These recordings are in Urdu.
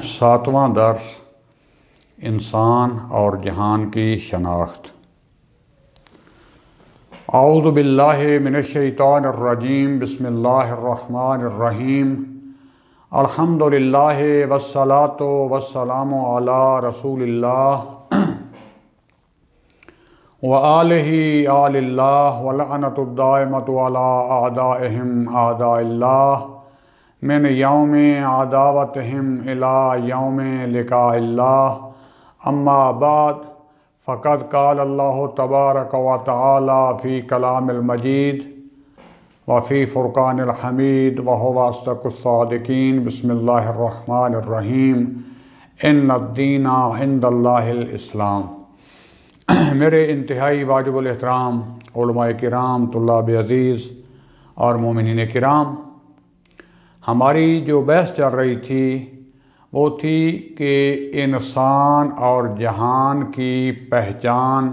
ساتواں درس انسان اور جہان کی شناخت۔ اعوذ باللہ من الشیطان الرجیم، بسم اللہ الرحمن الرحیم۔ الحمدللہ والصلاة والسلام علی رسول اللہ وآلہ آل اللہ ولعنۃ الدائمۃ علی اعدائہم اعداء اللہ من یوم عداوتہم الی یوم لقاء اللہ، اما بعد فقد قال اللہ تبارک و تعالی فی کلام المجید وفی فرقان الحمید وہو اصدق الصادقین۔ بسم اللہ الرحمن الرحیم۔ ان الدین عند اللہ الاسلام۔ میرے انتہائی واجب الاحترام علماء کرام، طلاب عزیز اور مومنین کرام، ہماری جو بحث چل رہی تھی وہ تھی کہ انسان اور جہان کی پہچان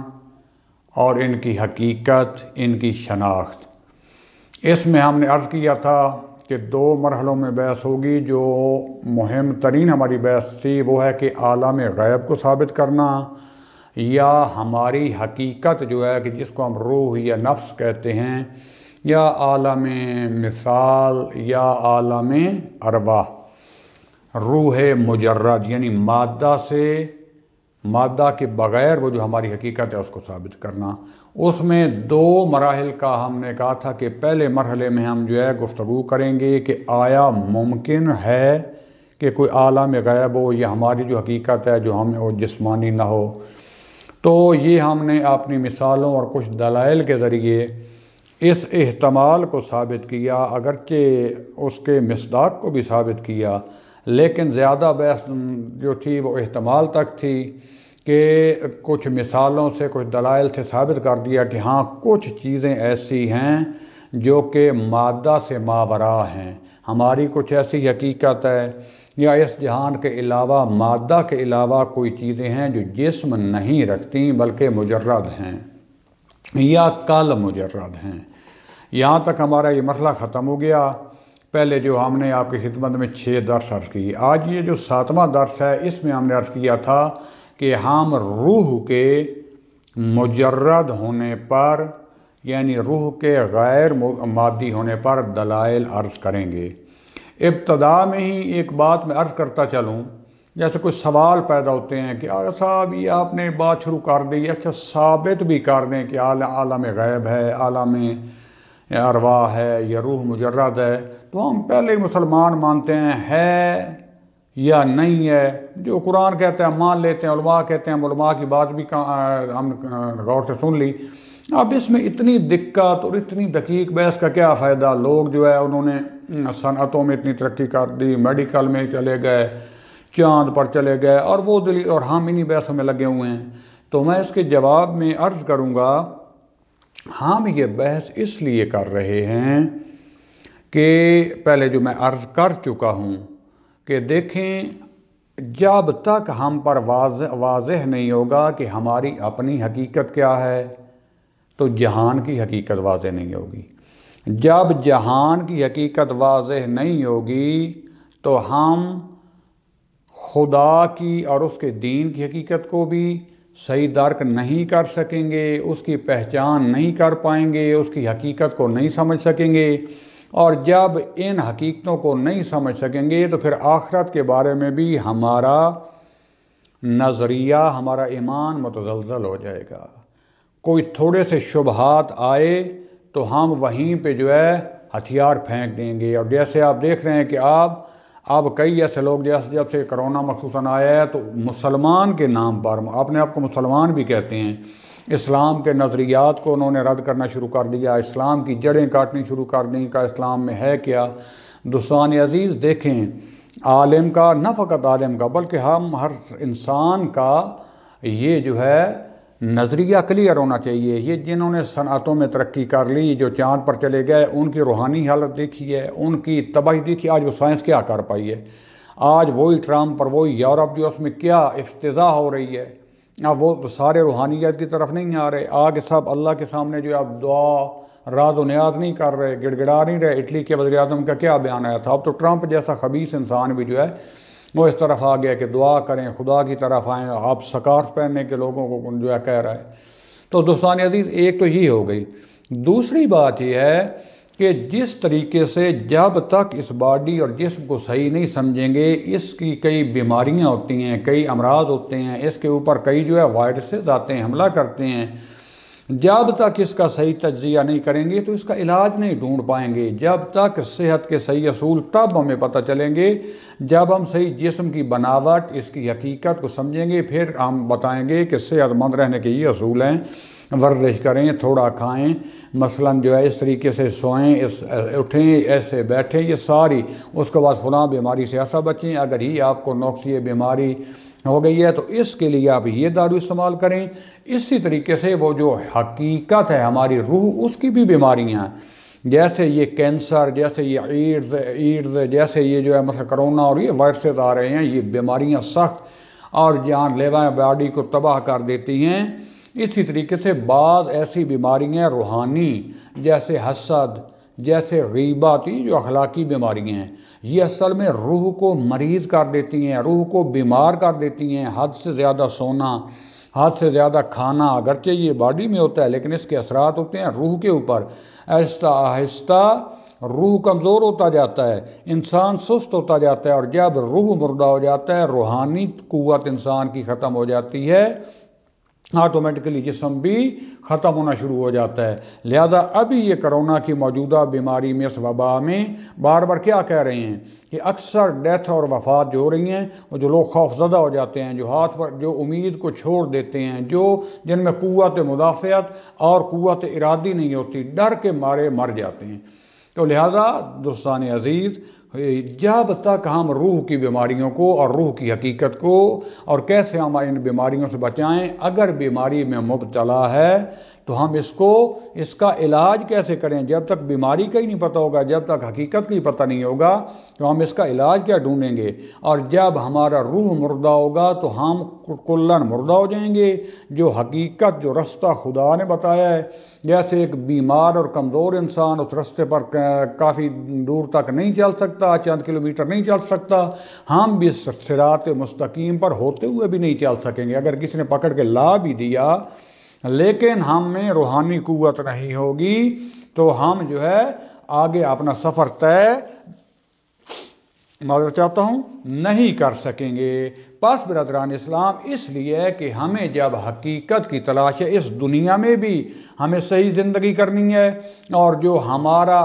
اور ان کی حقیقت، ان کی شناخت۔ اس میں ہم نے عرض کیا تھا کہ دو مرحلوں میں بحث ہوگی۔ جو مہم ترین ہماری بحث تھی وہ ہے کہ عالم غیب کو ثابت کرنا، یا ہماری حقیقت جو ہے کہ جس کو ہم روح یا نفس کہتے ہیں، یا عالم مثال یا عالم ارواح، روح مجرد یعنی مادہ کے بغیر وہ جو ہماری حقیقت ہے اس کو ثابت کرنا۔ اس میں دو مراحل کا ہم نے کہا تھا کہ پہلے مرحلے میں ہم جو ہے گفتگو کریں گے کہ آیا ممکن ہے کہ کوئی عالم غیب ہو یا ہماری جو حقیقت ہے جو ہمیں وہ جسمانی نہ ہو۔ تو یہ ہم نے اپنی مثالوں اور کچھ دلائل کے ذریعے اس احتمال کو ثابت کیا، اگرچہ اس کے مصداق کو بھی ثابت کیا، لیکن زیادہ بحث جو تھی وہ احتمال تک تھی کہ کچھ مثالوں سے، کچھ دلائل سے ثابت کر دیا کہ ہاں کچھ چیزیں ایسی ہیں جو کہ مادہ سے ماوراء ہیں، ہماری کچھ ایسی حقیقت ہے یا اس جہان کے علاوہ، مادہ کے علاوہ کوئی چیزیں ہیں جو جسم نہیں رکھتی بلکہ مجرد ہیں یا کل مجرد ہیں۔ یہاں تک ہمارا یہ مرحلہ ختم ہو گیا۔ پہلے جو ہم نے آپ کی خدمت میں 6 درس عرض کی، آج یہ جو 7واں درس ہے اس میں ہم نے عرض کیا تھا کہ ہم روح کے مجرد ہونے پر یعنی روح کے غیر مادی ہونے پر دلائل عرض کریں گے۔ ابتدا میں ہی ایک بات میں عرض کرتا چلوں، جیسے کوئی سوال پیدا ہوتے ہیں کہ آغا صاحب یہ آپ نے بات شروع کر دی، اچھا ثابت بھی کر دیں کہ عالم غیب ہے، عالم ارواح ہے یا روح مجرد ہے، تو ہم پہلے ہی مسلمان مانتے ہیں ہے یا نہیں ہے۔ جو قرآن کہتے ہیں مان لیتے ہیں، علماء کہتے ہیں، علماء کی بات بھی ہم غور سے سن لی۔ اب اس میں اتنی دقت اور اتنی دقیق بحث کا کیا فائدہ؟ لوگ جو ہے انہوں نے صنعتوں میں اتنی ترقی کر دی، میڈیکل میں چلے گئے، چاند پر چلے گئے، اور وہ اور ہم انہی بحثوں میں لگے ہوئے ہیں۔ تو میں اس کے جواب میں عرض کروں گا، ہم یہ بحث اس لیے کر رہے ہیں کہ پہلے جو میں عرض کر چکا ہوں کہ دیکھیں، جب تک ہم پر واضح نہیں ہوگا کہ ہماری اپنی حقیقت کیا ہے تو جہان کی حقیقت واضح نہیں ہوگی۔ جب جہان کی حقیقت واضح نہیں ہوگی تو ہم خدا کی اور اس کے دین کی حقیقت کو بھی صحیح درک نہیں کر سکیں گے، اس کی پہچان نہیں کر پائیں گے، اس کی حقیقت کو نہیں سمجھ سکیں گے، اور جب ان حقیقتوں کو نہیں سمجھ سکیں گے تو پھر آخرت کے بارے میں بھی ہمارا نظریہ، ہمارا ایمان متزلزل ہو جائے گا۔ کوئی تھوڑے سے شبہات آئے تو ہم وہیں پہ جو ہے ہتھیار پھینک دیں گے۔ اور جیسے آپ دیکھ رہے ہیں کہ اب کئی ایسے لوگ، جب سے کرونا مخصوصاً آیا ہے تو مسلمان کے نام پر، اپنے آپ کو مسلمان بھی کہتے ہیں، اسلام کے نظریات کو انہوں نے رد کرنا شروع کر دیا، اسلام کی جڑیں کاٹنی شروع کر دیں کہ اسلام میں ہے کیا۔ دوستان عزیز دیکھیں، عالم کا، نہ فقط عالم کا بلکہ ہم ہر انسان کا یہ جو ہے نظریہ کلیئر ہونا چاہیے۔ یہ جنہوں نے صنعتوں میں ترقی کر لی، جو چاند پر چلے گئے، ان کی روحانی حالت دیکھی ہے، ان کی تباہی دیکھی، آج وہ سائنس کیا کر پائی ہے۔ آج وہی ٹرمپ اور وہی یورپ جو اس میں کیا افتضاح ہو رہی ہے، اب وہ سارے روحانیت کی طرف نہیں آ رہے، آگے سب اللہ کے سامنے جو اب دعا راز و نیاز نہیں کر رہے، گڑ گڑا نہیں رہے۔ اٹلی کے وزیر اعظم کا کیا بیان آیا تھا؟ اب تو ٹرمپ جیسا خبیث انسان بھی جو ہے وہ اس طرف آ گیا کہ دعا کریں، خدا کی طرف آئیں، آپ سکارف پہننے کے لوگوں کو جو ہے کہہ رہا ہے۔ تو دوستان عزیز، ایک تو یہ ہو گئی۔ دوسری بات یہ ہے کہ جس طریقے سے جب تک اس باڈی اور جسم کو صحیح نہیں سمجھیں گے، اس کی کئی بیماریاں ہوتی ہیں، کئی امراض ہوتے ہیں، اس کے اوپر کئی جو ہے وائرسز آتے ہیں، حملہ کرتے ہیں، جب تک اس کا صحیح تجزیہ نہیں کریں گے تو اس کا علاج نہیں ڈھونڈ پائیں گے۔ جب تک صحت کے صحیح اصول تب ہمیں پتہ چلیں گے جب ہم صحیح جسم کی بناوٹ، اس کی حقیقت کو سمجھیں گے، پھر ہم بتائیں گے کہ صحت مند رہنے کے یہ اصول ہیں۔ ورزش کریں، تھوڑا کھائیں، مثلا جو ہے اس طریقے سے سوئیں، اٹھیں، ایسے بیٹھیں، یہ ساری، اس کے بعد فلاں بیماری سے ایسا بچیں۔ اگر ہی آپ کو نقص یہ بیماری ہو گئی ہے تو اس کے لیے آپ یہ دارو استعمال کریں۔ اسی طریقے سے وہ جو حقیقت ہے ہماری روح، اس کی بھی بیماریاں ہیں، جیسے یہ کینسر، جیسے یہ ایڈز، جیسے یہ جو ہے مثلا کرونا اور یہ وائرسز آ رہے ہیں، یہ بیماریاں سخت اور جان لیوا باڈی کو تباہ کر دیتی ہیں۔ اسی طریقے سے بعض ایسی بیماریاں روحانی، جیسے حسد، جیسے غیبت، یہ جو اخلاقی بیماریاں ہیں، یہ اصل میں روح کو مریض کر دیتی ہیں، روح کو بیمار کر دیتی ہیں۔ حد سے زیادہ سونا، حد سے زیادہ کھانا، اگرچہ یہ باڈی میں ہوتا ہے لیکن اس کے اثرات ہوتے ہیں روح کے اوپر۔ آہستہ آہستہ روح کمزور ہوتا جاتا ہے، انسان سست ہوتا جاتا ہے، اور جب روح مردہ ہو جاتا ہے، روحانی قوت انسان کی ختم ہو جاتی ہے، آٹومیٹکلی جسم بھی ختم ہونا شروع ہو جاتا ہے۔ لہذا ابھی یہ کرونا کی موجودہ بیماری میں، اس وبا میں بار بار کیا کہہ رہے ہیں کہ اکثر ڈیتھ اور وفات جو ہو رہی ہیں، وہ جو لوگ خوف زدہ ہو جاتے ہیں، جو ہاتھ پر جو امید کو چھوڑ دیتے ہیں، جن میں قوت مدافعت اور قوت ارادی نہیں ہوتی، ڈر کے مارے مر جاتے ہیں۔ تو لہذا دوستان عزیز، جب تک ہم روح کی بیماریوں کو اور روح کی حقیقت کو اور کیسے ہم ان بیماریوں سے بچائیں، اگر بیماری میں مبتلا ہے تو ہم اس کا علاج کیسے کریں، جب تک بیماری کا ہی نہیں پتہ ہوگا، جب تک حقیقت کا ہی پتہ نہیں ہوگا تو ہم اس کا علاج کیا ڈھونڈیں گے؟ اور جب ہمارا روح مردہ ہوگا تو ہم کلن مردہ ہو جائیں گے۔ جو حقیقت، جو رستہ خدا نے بتایا ہے، جیسے ایک بیمار اور کمزور انسان اس رستے پر کافی دور تک نہیں چل سکتا، چند کلومیٹر نہیں چل سکتا، ہم بھی صراط مستقیم پر ہوتے ہوئے بھی نہیں چل سکیں گے۔ اگر کسی نے پکڑ کے لا بھی دیا لیکن ہم میں روحانی قوت نہیں ہوگی تو ہم جو ہے آگے اپنا سفر طے، معذرت چاہتا ہوں، نہیں کر سکیں گے۔ پس برادران اسلام، اس لیے کہ ہمیں جب حقیقت کی تلاش ہے، اس دنیا میں بھی ہمیں صحیح زندگی کرنی ہے، اور جو ہمارا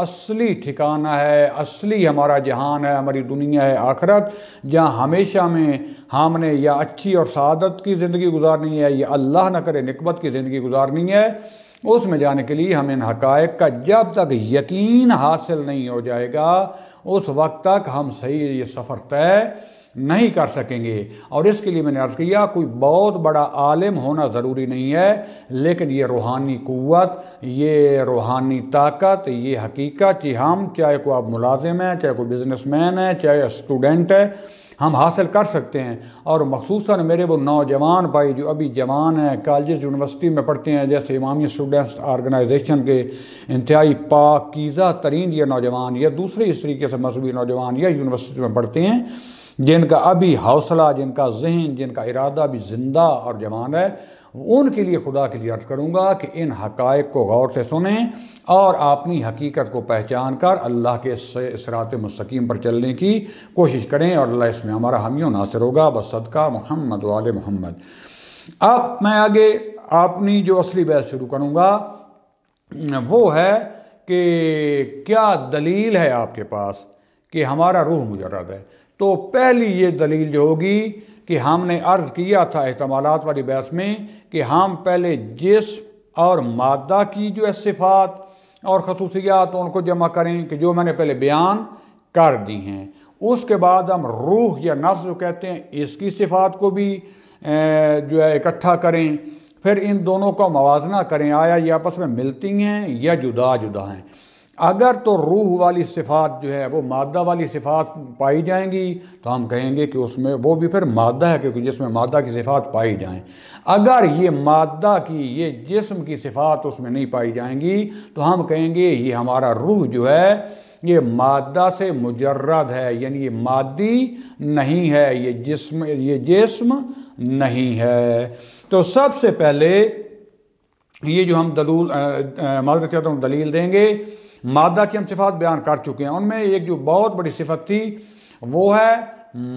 اصلی ٹھکانہ ہے، اصلی ہمارا جہان ہے، ہماری دنیا ہے آخرت، جہاں ہمیشہ میں ہم نے یا اچھی اور سعادت کی زندگی گزارنی ہے یا اللہ نہ کرے نکبت کی زندگی گزارنی ہے، اس میں جانے کے لیے ہمیں ان حقائق کا جب تک یقین حاصل نہیں ہو جائے گا، اس وقت تک ہم صحیح یہ سفر طے نہیں کر سکیں گے۔ اور اس کے لیے میں نے عرض کیا، کوئی بہت بڑا عالم ہونا ضروری نہیں ہے، لیکن یہ روحانی قوت، یہ روحانی طاقت، یہ حقیقت کہ ہم چاہے کوئی آپ ملازم ہیں، چاہے کوئی بزنس مین ہے، چاہے اسٹوڈنٹ ہے، ہم حاصل کر سکتے ہیں۔ اور مخصوصاً میرے وہ نوجوان بھائی جو ابھی جوان ہیں، کالجز یونیورسٹی میں پڑھتے ہیں، جیسے امامی اسٹوڈنٹس آرگنائزیشن کے انتہائی پاکیزہ ترین یہ نوجوان، یا دوسرے اس طریقے سے مذہبی نوجوان یا یونیورسٹی میں پڑھتے ہیں، جن کا ابھی حوصلہ، جن کا ذہن، جن کا ارادہ بھی زندہ اور جوان ہے، ان کے لیے خدا کے لیے عرض کروں گا کہ ان حقائق کو غور سے سنیں اور اپنی حقیقت کو پہچان کر اللہ کے صراط مستقیم پر چلنے کی کوشش کریں، اور اللہ اس میں ہمارا حامی و ناصر ہوگا، بصدقہ محمد و آل محمد۔ اب میں آگے اپنی جو اصلی بحث شروع کروں گا وہ ہے کہ کیا دلیل ہے آپ کے پاس کہ ہمارا روح مجرد ہے۔ تو پہلی یہ دلیل جو ہوگی کہ ہم نے عرض کیا تھا احتمالات والی بحث میں کہ ہم پہلے جسم اور مادہ کی جو ہے صفات اور خصوصیات ان کو جمع کریں، کہ جو میں نے پہلے بیان کر دی ہیں، اس کے بعد ہم روح یا نفس جو کہتے ہیں اس کی صفات کو بھی جو ہے اکٹھا کریں، پھر ان دونوں کا موازنہ کریں، آیا یہ آپس میں ملتی ہیں یا جدا جدا ہیں۔ اگر تو روح والی صفات جو ہے وہ مادہ والی صفات پائی جائیں گی تو ہم کہیں گے کہ اس میں وہ بھی پھر مادہ ہے، کیونکہ جس میں مادہ کی صفات پائی جائیں۔ اگر یہ مادہ کی، یہ جسم کی صفات اس میں نہیں پائی جائیں گی تو ہم کہیں گے یہ ہمارا روح جو ہے یہ مادہ سے مجرد ہے، یعنی یہ مادی نہیں ہے، یہ جسم نہیں ہے۔ تو سب سے پہلے یہ جو ہم معذرت چاہتا ہوں دلیل دیں گے، مادہ کی ہم صفات بیان کر چکے ہیں، ان میں ایک جو بہت بڑی صفت تھی وہ ہے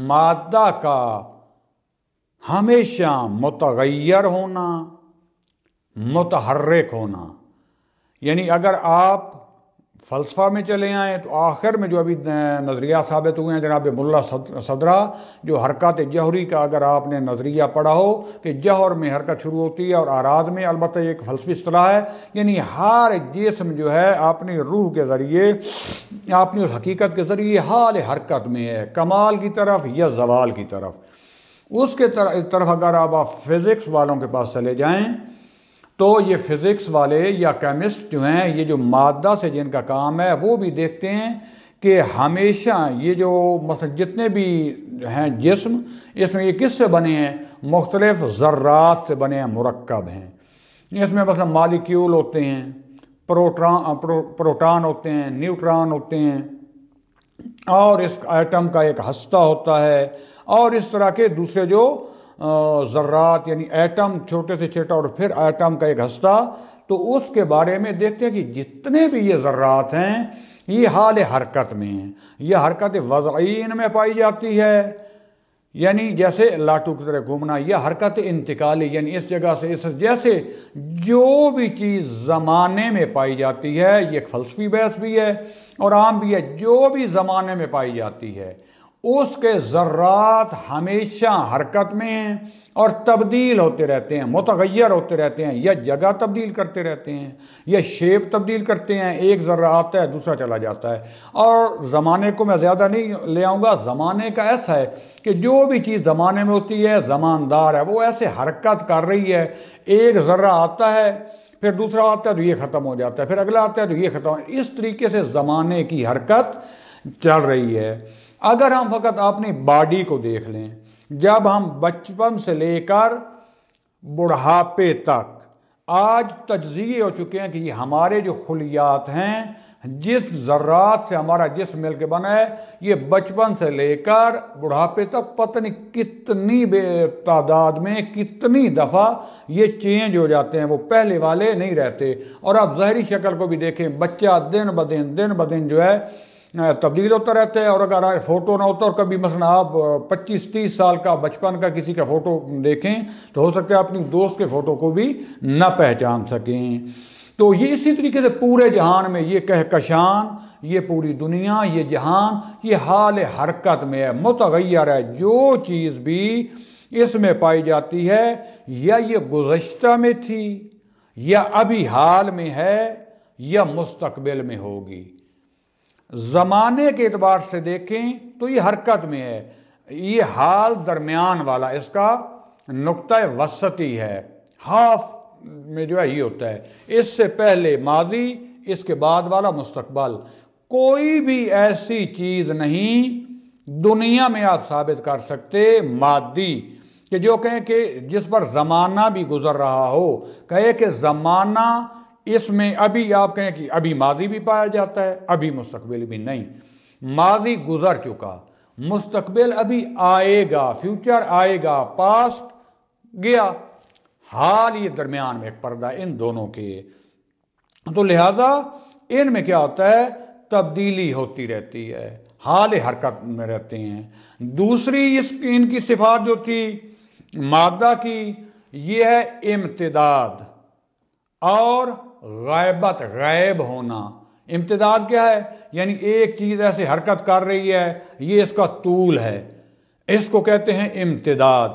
مادہ کا ہمیشہ متغیر ہونا، متحرک ہونا۔ یعنی اگر آپ فلسفہ میں چلے آئیں تو آخر میں جو ابھی نظریات ثابت ہوئے ہیں جناب ملا صدرہ، جو حرکات جوہری کا اگر آپ نے نظریہ پڑھا ہو کہ جوہر میں حرکت شروع ہوتی ہے اور اعراض میں، البتہ ایک فلسفی اصطلاح ہے، یعنی ہر جسم جو ہے اپنی روح کے ذریعے، اپنی اس حقیقت کے ذریعے حال حرکت میں ہے، کمال کی طرف یا زوال کی طرف۔ اس کے طرف اگر آپ فزکس والوں کے پاس چلے جائیں تو یہ فزکس والے یا کیمسٹ جو ہیں، یہ جو مادہ سے جن کا کام ہے، وہ بھی دیکھتے ہیں کہ ہمیشہ یہ جو مثلا جتنے بھی ہیں جسم، اس میں یہ کس سے بنے ہیں؟ مختلف ذرات سے بنے ہیں، مرکب ہیں۔ اس میں مثلا مالیکیول ہوتے ہیں، پروٹان ہوتے ہیں، نیوٹران ہوتے ہیں، اور اس ایٹم کا ایک ہستہ ہوتا ہے، اور اس طرح کے دوسرے جو ذرات، یعنی ایٹم چھوٹے سے چھوٹا اور پھر ایٹم کا ایک ہستہ۔ تو اس کے بارے میں دیکھتے ہیں کہ جتنے بھی یہ ذرات ہیں یہ حال حرکت میں ہیں، یہ حرکت وضعین میں پائی جاتی ہے، یعنی جیسے لاٹو کی طرح گھومنا، یا حرکت انتقالی، یعنی اس جگہ سے اس، جیسے جو بھی چیز زمانے میں پائی جاتی ہے، یہ ایک فلسفی بحث بھی ہے اور عام بھی ہے، جو بھی زمانے میں پائی جاتی ہے اس کے ذرات ہمیشہ حرکت میں ہیں اور تبدیل ہوتے رہتے ہیں، متغیر ہوتے رہتے ہیں، یا جگہ تبدیل کرتے رہتے ہیں یا شیپ تبدیل کرتے ہیں، ایک ذرہ آتا ہے دوسرا چلا جاتا ہے۔ اور زمانے کو میں زیادہ نہیں لے آؤں گا، زمانے کا ایسا ہے کہ جو بھی چیز زمانے میں ہوتی ہے زماندار ہے، وہ ایسے حرکت کر رہی ہے، ایک ذرہ آتا ہے پھر دوسرا آتا ہے تو یہ ختم ہو جاتا ہے، پھر اگلا آتا ہے تو یہ ختم ہو، اس طریقے سے زمانے کی حرکت چل رہی ہے۔ اگر ہم فقط اپنی باڈی کو دیکھ لیں، جب ہم بچپن سے لے کر بڑھاپے تک، آج تجزیے ہو چکے ہیں کہ یہ ہمارے جو خلیات ہیں، جس ذرات سے ہمارا جسم مل کے بنا ہے، یہ بچپن سے لے کر بڑھاپے تک پتہ نہیں کتنی بے تعداد میں کتنی دفعہ یہ چینج ہو جاتے ہیں، وہ پہلے والے نہیں رہتے۔ اور آپ ظاہری شکل کو بھی دیکھیں، بچہ دن بدن جو ہے تبدیل ہوتا رہتا ہے، اور اگر فوٹو نہ ہوتا، اور کبھی مثلا آپ 25-30 سال کا بچپن کا کسی کا فوٹو دیکھیں تو ہو سکتا ہے اپنی دوست کے فوٹو کو بھی نہ پہچان سکیں۔ تو یہ اسی طریقے سے پورے جہان میں یہ کہکشان، یہ پوری دنیا، یہ جہان، یہ حال حرکت میں ہے، متغیر ہے۔ جو چیز بھی اس میں پائی جاتی ہے یا یہ گزشتہ میں تھی، یا ابھی حال میں ہے، یا مستقبل میں ہوگی۔ زمانے کے اعتبار سے دیکھیں تو یہ حرکت میں ہے، یہ حال درمیان والا، اس کا نقطہ وسطی ہے، ہاف میں جو ہے یہ ہوتا ہے، اس سے پہلے ماضی، اس کے بعد والا مستقبل۔ کوئی بھی ایسی چیز نہیں دنیا میں آپ ثابت کر سکتے مادی کہ جو کہیں کہ جس پر زمانہ بھی گزر رہا ہو، کہے کہ زمانہ اس میں ابھی آپ کہیں کہ ابھی ماضی بھی پایا جاتا ہے، ابھی مستقبل بھی نہیں۔ ماضی گزر چکا، مستقبل ابھی آئے گا، فیوچر آئے گا، پاسٹ گیا، حال یہ درمیان میں ایک پردہ ان دونوں کے۔ تو لہذا ان میں کیا ہوتا ہے؟ تبدیلی ہوتی رہتی ہے، حال حرکت میں رہتے ہیں۔ دوسری ان کی صفات جو تھی مادہ کی، یہ ہے امتداد اور غیبت، غائب ہونا۔ امتداد کیا ہے؟ یعنی ایک چیز ایسے حرکت کر رہی ہے، یہ اس کا طول ہے، اس کو کہتے ہیں امتداد۔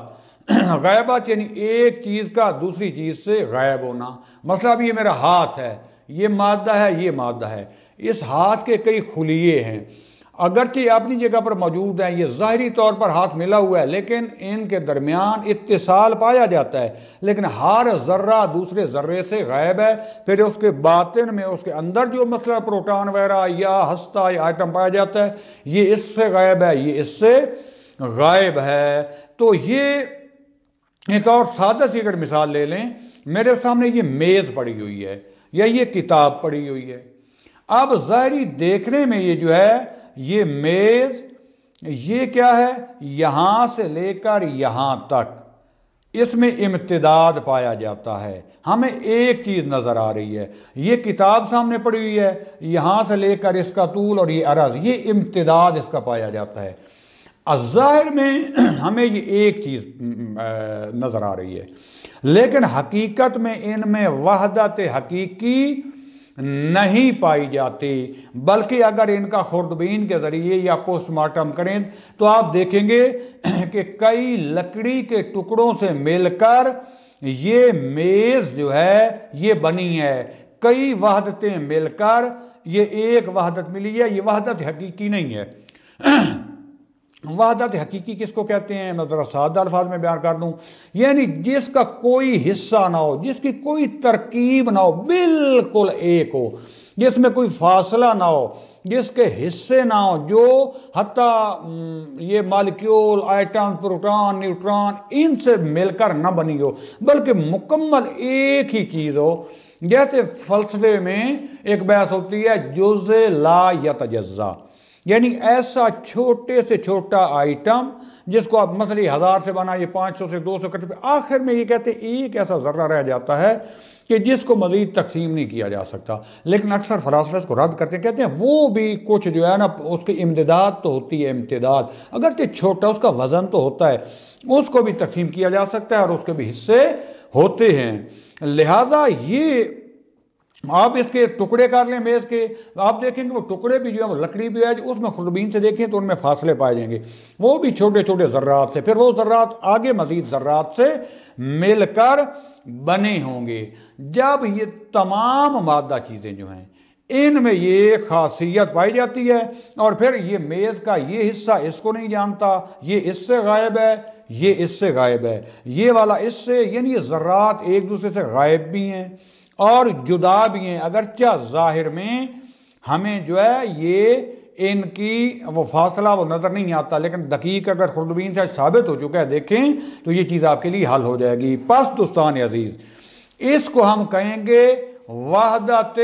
غیبت یعنی ایک چیز کا دوسری چیز سے غائب ہونا۔ مثلا اب یہ میرا ہاتھ ہے، یہ مادہ ہے، یہ مادہ ہے، اس ہاتھ کے کئی خلیے ہیں، اگرچہ اپنی جگہ پر موجود ہیں، یہ ظاہری طور پر ہاتھ ملا ہوا ہے، لیکن ان کے درمیان اتصال پایا جاتا ہے، لیکن ہر ذرہ دوسرے ذرے سے غائب ہے۔ پھر اس کے باطن میں، اس کے اندر جو مثلا پروٹان وغیرہ یا ہستہ یا آئٹم پایا جاتا ہے، یہ اس سے غائب ہے، یہ اس سے غائب ہے۔ تو یہ ایک اور سادہ سی اگر مثال لے لیں، میرے سامنے یہ میز پڑی ہوئی ہے یا یہ کتاب پڑی ہوئی ہے، اب ظاہری دیکھنے میں یہ جو ہے یہ میز یہ کیا ہے یہاں سے لے کر یہاں تک اس میں امتداد پایا جاتا ہے، ہمیں ایک چیز نظر آ رہی ہے، یہ کتاب سامنے پڑی ہوئی ہے، یہاں سے لے کر اس کا طول اور یہ عرض، یہ امتداد اس کا پایا جاتا ہے۔ ظاہر میں ہمیں یہ ایک چیز نظر آ رہی ہے، لیکن حقیقت میں ان میں وحدت حقیقی نہیں پائی جاتی، بلکہ اگر ان کا خوردبین کے ذریعے یا پوسٹ مارٹم کریں تو آپ دیکھیں گے کہ کئی لکڑی کے ٹکڑوں سے مل کر یہ میز جو ہے یہ بنی ہے، کئی وحدتیں مل کر یہ ایک وحدت ملی ہے، یہ وحدت حقیقی نہیں ہے۔ وحدت حقیقی کس کو کہتے ہیں؟ میں ذرا سادہ الفاظ میں بیان کر دوں، یعنی جس کا کوئی حصہ نہ ہو، جس کی کوئی ترکیب نہ ہو، بالکل ایک ہو، جس میں کوئی فاصلہ نہ ہو، جس کے حصے نہ ہو، جو حتیٰ یہ مالیکیول، آئٹم، پروٹون، نیوٹران ان سے مل کر نہ بنی ہو، بلکہ مکمل ایک ہی چیز ہو۔ جیسے فلسفے میں ایک بحث ہوتی ہے جزء لا یتجزا، یعنی ایسا چھوٹے سے چھوٹا آئٹم جس کو آپ مثلا 1000 سے بنا، یہ 500 سے 200 کٹ، آخر میں یہ کہتے ہیں ایک ایسا ذرہ رہ جاتا ہے کہ جس کو مزید تقسیم نہیں کیا جا سکتا، لیکن اکثر فلاسفہ اس کو رد کرتے کہتے ہیں وہ بھی کچھ جو ہے نا اس کی امتداد تو ہوتی ہے، امتداد اگرچہ چھوٹا، اس کا وزن تو ہوتا ہے، اس کو بھی تقسیم کیا جا سکتا ہے اور اس کے بھی حصے ہوتے ہیں۔ لہذا یہ آپ اس کے ٹکڑے کر لیں میز کے، آپ دیکھیں گے وہ ٹکڑے بھی جو ہے وہ لکڑی بھی ہے، اس میں خوردبین سے دیکھیں تو ان میں فاصلے پائے جائیں گے، وہ بھی چھوٹے چھوٹے ذرات سے، پھر وہ ذرات آگے مزید ذرات سے مل کر بنے ہوں گے۔ جب یہ تمام مادہ چیزیں جو ہیں ان میں یہ خاصیت پائی جاتی ہے، اور پھر یہ میز کا یہ حصہ اس کو نہیں جانتا، یہ اس سے غائب ہے، یہ اس سے غائب ہے، یہ والا اس سے، یعنی یہ ذرات ایک دوسرے سے غائب بھی ہیں اور جدا بھی ہیں، اگرچہ ظاہر میں ہمیں جو ہے یہ ان کی وہ فاصلہ وہ نظر نہیں آتا، لیکن دقیق اگر خوردبین سے ثابت ہو چکا ہے دیکھیں تو یہ چیز آپ کے لیے حل ہو جائے گی۔ پس دوستان عزیز، اس کو ہم کہیں گے وحدت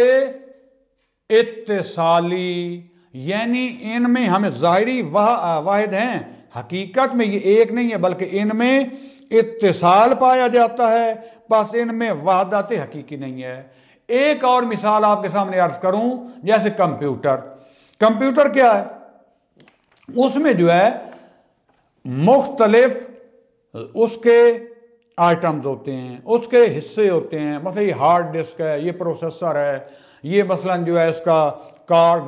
اتصالی، یعنی ان میں ہمیں ظاہری واحد ہیں، حقیقت میں یہ ایک نہیں ہے بلکہ ان میں اتصال پایا جاتا ہے، بس ان میں وحدت حقیقی نہیں ہے۔ ایک اور مثال آپ کے سامنے عرض کروں، جیسے کمپیوٹر کیا ہے؟ اس میں جو ہے مختلف اس کے آئٹمز ہوتے ہیں، اس کے حصے ہوتے ہیں، مثلا یہ ہارڈ ڈسک ہے، یہ پروسیسر ہے، یہ مثلا جو ہے اس کا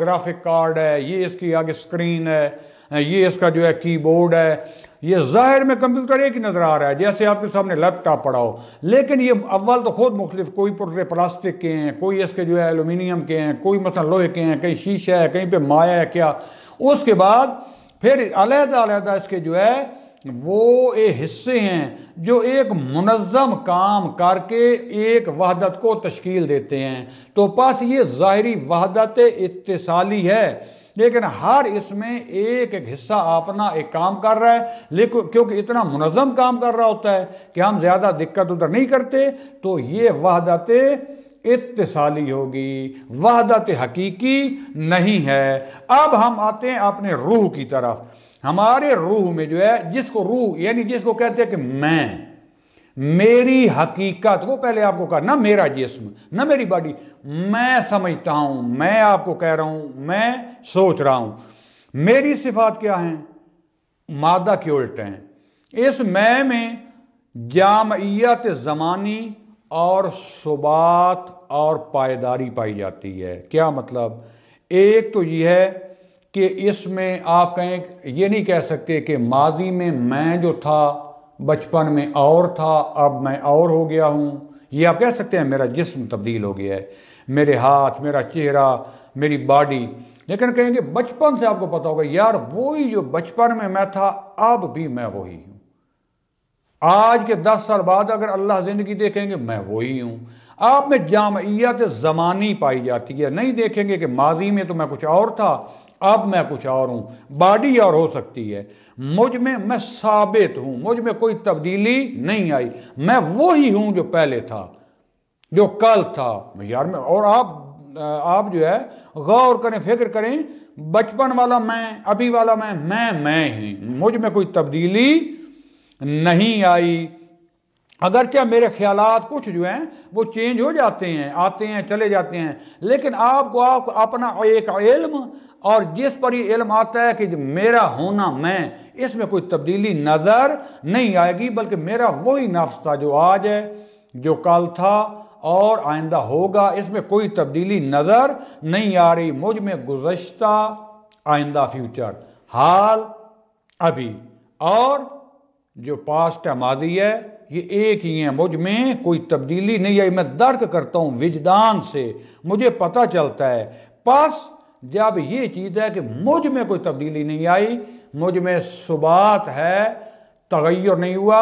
گرافک کارڈ ہے، یہ اس کی آگے سکرین ہے، یہ اس کا جو ہے کی بورڈ ہے۔ یہ ظاہر میں کمپیوٹر ایک ہی نظر آ رہا ہے، جیسے آپ کے سامنے لیپ ٹاپ پڑا ہو، لیکن یہ اول تو خود مختلف، کوئی پرزے پلاسٹک کے ہیں، کوئی اس کے جو ہے ایلومینیم کے ہیں، کوئی مثلا لوہے کے ہیں، کہیں شیشہ ہے، کہیں پہ مایا ہے کیا۔ اس کے بعد پھر علیحدہ علیحدہ اس کے جو ہے وہ حصے ہیں جو ایک منظم کام کر کے ایک وحدت کو تشکیل دیتے ہیں۔ تو پس یہ ظاہری وحدت اتصالی ہے، لیکن ہر اس میں ایک ایک حصہ اپنا ایک کام کر رہا ہے، لیکن کیونکہ اتنا منظم کام کر رہا ہوتا ہے کہ ہم زیادہ دقت ادھر نہیں کرتے، تو یہ وحدت اتصالی ہوگی، وحدت حقیقی نہیں ہے۔ اب ہم آتے ہیں اپنے روح کی طرف۔ ہمارے روح میں جو ہے جس کو روح یعنی جس کو کہتے ہیں کہ میں، میری حقیقت، وہ پہلے آپ کو کہا نہ میرا جسم نہ میری باڈی، میں سمجھتا ہوں، میں آپ کو کہہ رہا ہوں، میں سوچ رہا ہوں، میری صفات کیا ہیں؟ مادہ کے الٹ ہیں۔ اس میں جامعیت زمانی اور ثبات اور پائیداری پائی جاتی ہے۔ کیا مطلب؟ ایک تو یہ ہے کہ اس میں آپ کہیں، یہ نہیں کہہ سکتے کہ ماضی میں جو تھا بچپن میں اور تھا، اب میں اور ہو گیا ہوں۔ یہ آپ کہہ سکتے ہیں میرا جسم تبدیل ہو گیا ہے، میرے ہاتھ، میرا چہرہ، میری باڈی، لیکن کہیں گے بچپن سے آپ کو پتا ہوگا یار وہی جو بچپن میں تھا اب بھی میں وہی ہوں۔ آج کے 10 سال بعد اگر اللہ زندگی دیکھیں گے میں وہی ہوں۔ آپ میں جامعیت زمانی پائی جاتی ہے، نہیں دیکھیں گے کہ ماضی میں تو میں کچھ اور تھا، اب میں کچھ اور ہوں، باڈی اور ہو سکتی ہے، مجھ میں ثابت ہوں، مجھ میں کوئی تبدیلی نہیں آئی، میں وہی ہوں جو پہلے تھا، جو کل تھا یار میں۔ اور آپ آپ جو ہے غور کریں، فکر کریں، بچپن والا میں، ابھی والا میں ہی، مجھ میں کوئی تبدیلی نہیں آئی۔ اگرچہ میرے خیالات کچھ جو ہیں وہ چینج ہو جاتے ہیں، آتے ہیں چلے جاتے ہیں، لیکن آپ کو اپنا ایک علم، اور جس پر یہ علم آتا ہے کہ میرا ہونا میں، اس میں کوئی تبدیلی نظر نہیں آئے گی، بلکہ میرا وہی نفس تھا جو آج ہے، جو کل تھا اور آئندہ ہوگا، اس میں کوئی تبدیلی نظر نہیں آ رہی۔ مجھ میں گزشتہ، آئندہ فیوچر، حال ابھی، اور جو پاسٹ ہے ماضی ہے، یہ ایک ہی ہیں، مجھ میں کوئی تبدیلی نہیں آئی۔ میں درک کرتا ہوں وجدان سے، مجھے پتہ چلتا ہے۔ پس جب یہ چیز ہے کہ مجھ میں کوئی تبدیلی نہیں آئی، مجھ میں ثبات ہے، تغیر نہیں ہوا،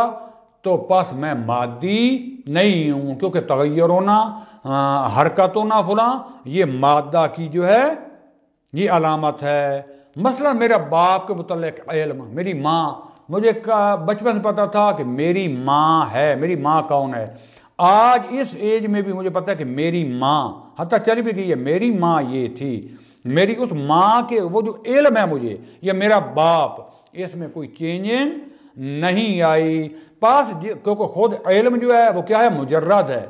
تو پس میں مادی نہیں ہوں، کیونکہ تغیر ہونا، حرکت ہونا فلاں، یہ مادہ کی جو ہے یہ علامت ہے۔ مثلا میرا باپ کے متعلق علم، میری ماں، مجھے بچپن سے پتا تھا کہ میری ماں ہے، میری ماں کون ہے۔ آج اس ایج میں بھی مجھے پتا ہے کہ میری ماں، حتیٰ چلی بھی گئی ہے، میری ماں یہ تھی، میری اس ماں کے وہ جو علم ہے مجھے، یا میرا باپ، اس میں کوئی چینجنگ نہیں آئی۔ پاس کیونکہ خود علم جو ہے وہ کیا ہے؟ مجرد ہے۔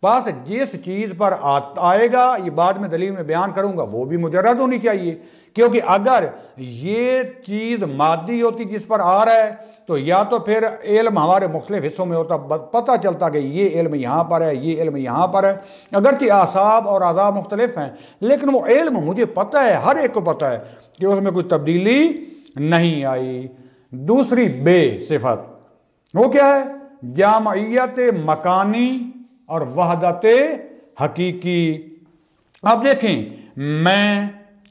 پاس جس چیز پر آئے گا، یہ بعد میں دلیل میں بیان کروں گا، وہ بھی مجرد ہونی چاہیے، کیونکہ اگر یہ چیز مادی ہوتی جس پر آ رہا ہے، تو یا تو پھر علم ہمارے مختلف حصوں میں ہوتا، پتہ چلتا کہ یہ علم یہاں پر ہے، یہ علم یہاں پر ہے، اگرچہ اعصاب اور اعضاء مختلف ہیں، لیکن وہ علم مجھے پتہ ہے، ہر ایک کو پتہ ہے کہ اس میں کوئی تبدیلی نہیں آئی۔ دوسری بے صفت وہ کیا ہے؟ جامعیت مکانی اور وحدت حقیقی۔ اب دیکھیں، میں،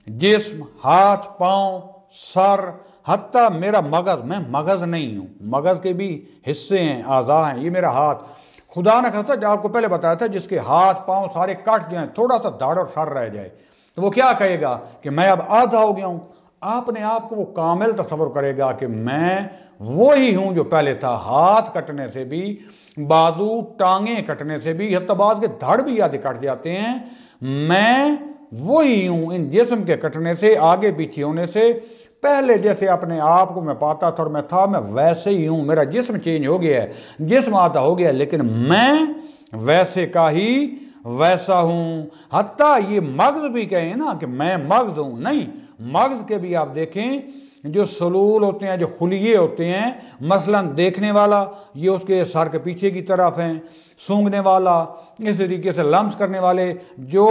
جسم، ہاتھ، پاؤں، سر، حتیٰ میرا مغز، میں مغز نہیں ہوں، مغز کے بھی حصے ہیں، اعضاء ہیں، یہ میرا ہاتھ، خدا نہ خواستہ، جو آپ کو پہلے بتایا تھا، جس کے ہاتھ پاؤں سارے کٹ جائیں، تھوڑا سا دھڑ اور سر رہ جائے، تو وہ کیا کہے گا کہ میں اب آدھا ہو گیا ہوں۔ آپ نے آپ کو وہ کامل تصور کرے گا کہ میں وہی ہوں جو پہلے تھا، ہاتھ کٹنے سے بھی، بازو ٹانگیں کٹنے سے بھی، حتیٰ بعض کے دھڑ بھی آدھے کٹ جاتے ہیں، میں وہی ہوں۔ ان جسم کے کٹنے سے، آگے پیچھے ہونے سے، پہلے جیسے اپنے آپ کو میں پاتا تھا اور میں تھا، میں ویسے ہی ہوں۔ میرا جسم چینج ہو گیا ہے، جسم آدھا ہو گیا، لیکن میں ویسے کا ہی ویسا ہوں۔ حتیٰ یہ مغز بھی کہیں نا کہ میں مغز ہوں، نہیں، مغز کے بھی آپ دیکھیں جو سلول ہوتے ہیں، جو خلیے ہوتے ہیں، مثلا دیکھنے والا، یہ اس کے سر کے پیچھے کی طرف ہیں، سونگھنے والا، اس طریقے سے لمس کرنے والے جو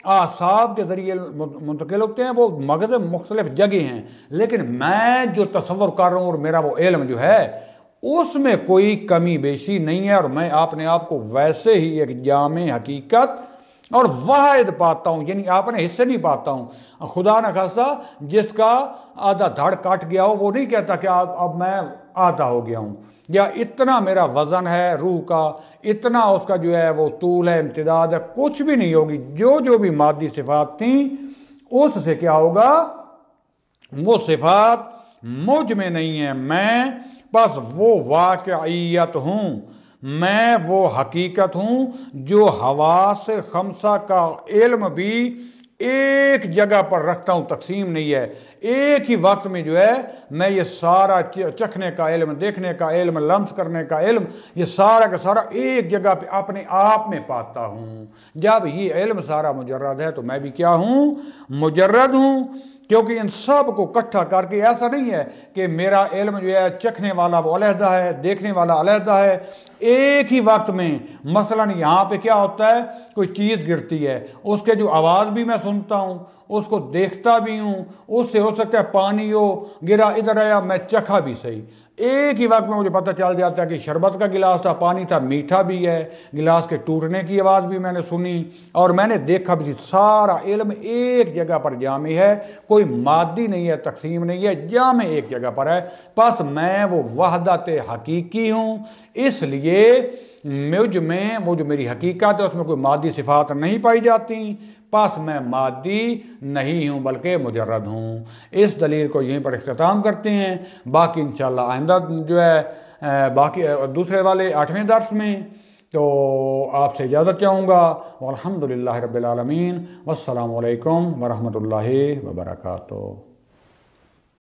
اعصاب کے ذریعے منتقل ہوتے ہیں، وہ مغز مختلف جگہ ہیں، لیکن میں جو تصور کر رہا ہوں اور میرا وہ علم جو ہے، اس میں کوئی کمی بیشی نہیں ہے، اور میں اپنے آپ کو ویسے ہی ایک جامع حقیقت اور واحد پاتا ہوں، یعنی اپنے حصے نہیں پاتا ہوں۔ خدا نہ خواستہ جس کا آدھا دھڑ کٹ گیا ہو، وہ نہیں کہتا کہ اب میں آدھا ہو گیا ہوں، یا اتنا میرا وزن ہے روح کا، اتنا اس کا جو ہے وہ طول ہے، امتداد ہے، کچھ بھی نہیں ہوگی۔ جو بھی مادی صفات تھیں، اس سے کیا ہوگا؟ وہ صفات مجھ میں نہیں ہے، میں بس وہ واقعیت ہوں، میں وہ حقیقت ہوں جو حواس خمسہ کا علم بھی ایک جگہ پر رکھتا ہوں، تقسیم نہیں ہے، ایک ہی وقت میں جو ہے میں یہ سارا چکھنے کا علم، دیکھنے کا علم، لمس کرنے کا علم، یہ سارا کا سارا ایک جگہ پہ اپنے آپ میں پاتا ہوں۔ جب یہ علم سارا مجرد ہے تو میں بھی کیا ہوں؟ مجرد ہوں، کیونکہ ان سب کو اکٹھا کر کے ایسا نہیں ہے کہ میرا علم جو ہے چکھنے والا وہ علیحدہ ہے، دیکھنے والا علیحدہ ہے، ایک ہی وقت میں مثلا یہاں پہ کیا ہوتا ہے، کوئی چیز گرتی ہے، اس کے جو آواز بھی میں سنتا ہوں، اس کو دیکھتا بھی ہوں، اس سے ہو سکتا ہے پانی ہو گرا ادھر آیا، میں چکھا بھی صحیح، ایک ہی وقت میں مجھے پتہ چل جاتا ہے کہ شربت کا گلاس تھا، پانی تھا، میٹھا بھی ہے، گلاس کے ٹوٹنے کی آواز بھی میں نے سنی، اور میں نے دیکھا بھی، سارا علم ایک جگہ پر جامع ہے، کوئی مادی نہیں ہے، تقسیم نہیں ہے، جامع ایک جگہ پر ہے۔ پس میں وہ وحدت حقیقی ہوں، اس لیے مجھ میں وہ جو میری حقیقت ہے اس میں کوئی مادی صفات نہیں پائی جاتی، پس میں مادی نہیں ہوں بلکہ مجرد ہوں۔ اس دلیل کو یہیں پر اختتام کرتے ہیں، باقی انشاءاللہ آئندہ جو ہے باقی دوسرے والے 8ویں درس میں تو آپ سے اجازت چاہوں گا، والحمدللہ رب العالمین، والسلام علیکم ورحمۃ اللہ وبرکاتہ۔